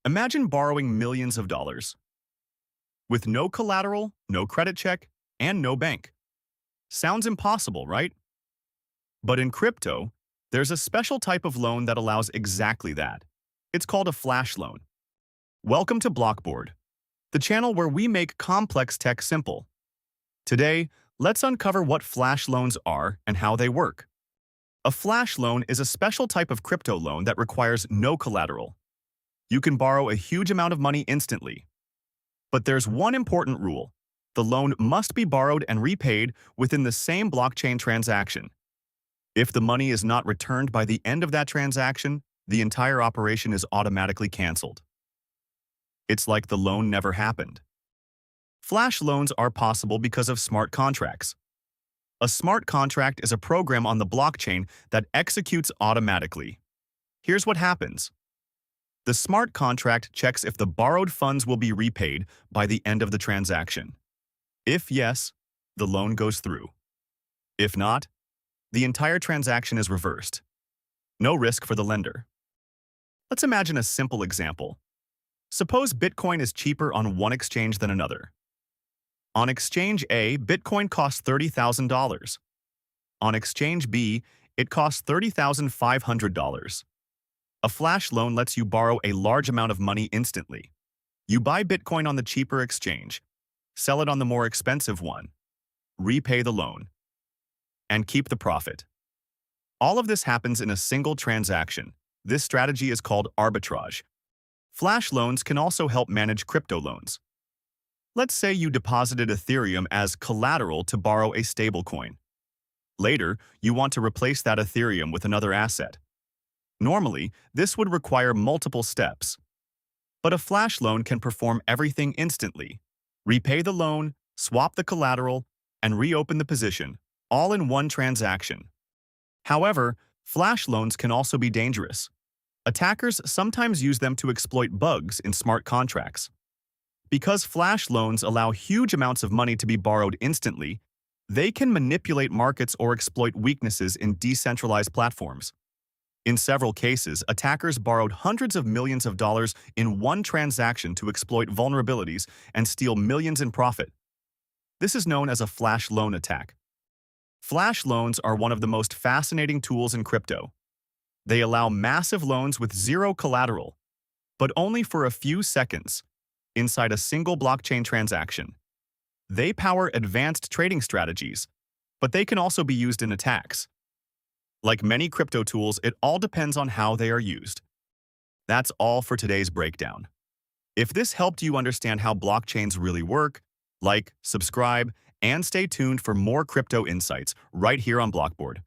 Imagine borrowing millions of dollars with no collateral, no credit check, and no bank. Sounds impossible, right? But in crypto, there's a special type of loan that allows exactly that. It's called a flash loan. Welcome to Blockboard, the channel where we make complex tech simple. Today, let's uncover what flash loans are and how they work. A flash loan is a special type of crypto loan that requires no collateral. You can borrow a huge amount of money instantly. But there's one important rule. The loan must be borrowed and repaid within the same blockchain transaction. If the money is not returned by the end of that transaction, the entire operation is automatically canceled. It's like the loan never happened. Flash loans are possible because of smart contracts. A smart contract is a program on the blockchain that executes automatically. Here's what happens. The smart contract checks if the borrowed funds will be repaid by the end of the transaction. If yes, the loan goes through. If not, the entire transaction is reversed. No risk for the lender. Let's imagine a simple example. Suppose Bitcoin is cheaper on one exchange than another. On exchange A, Bitcoin costs $30,000. On exchange B, it costs $30,500. A flash loan lets you borrow a large amount of money instantly. You buy Bitcoin on the cheaper exchange, sell it on the more expensive one, repay the loan, and keep the profit. All of this happens in a single transaction. This strategy is called arbitrage. Flash loans can also help manage crypto loans. Let's say you deposited Ethereum as collateral to borrow a stablecoin. Later, you want to replace that Ethereum with another asset. Normally, this would require multiple steps. But a flash loan can perform everything instantly. Repay the loan, swap the collateral, and reopen the position, all in one transaction. However, flash loans can also be dangerous. Attackers sometimes use them to exploit bugs in smart contracts. Because flash loans allow huge amounts of money to be borrowed instantly, they can manipulate markets or exploit weaknesses in decentralized platforms. In several cases, attackers borrowed hundreds of millions of dollars in one transaction to exploit vulnerabilities and steal millions in profit. This is known as a flash loan attack. Flash loans are one of the most fascinating tools in crypto. They allow massive loans with zero collateral, but only for a few seconds, inside a single blockchain transaction. They power advanced trading strategies, but they can also be used in attacks. Like many crypto tools, it all depends on how they are used. That's all for today's breakdown. If this helped you understand how blockchains really work, like, subscribe, and stay tuned for more crypto insights right here on Blockboard.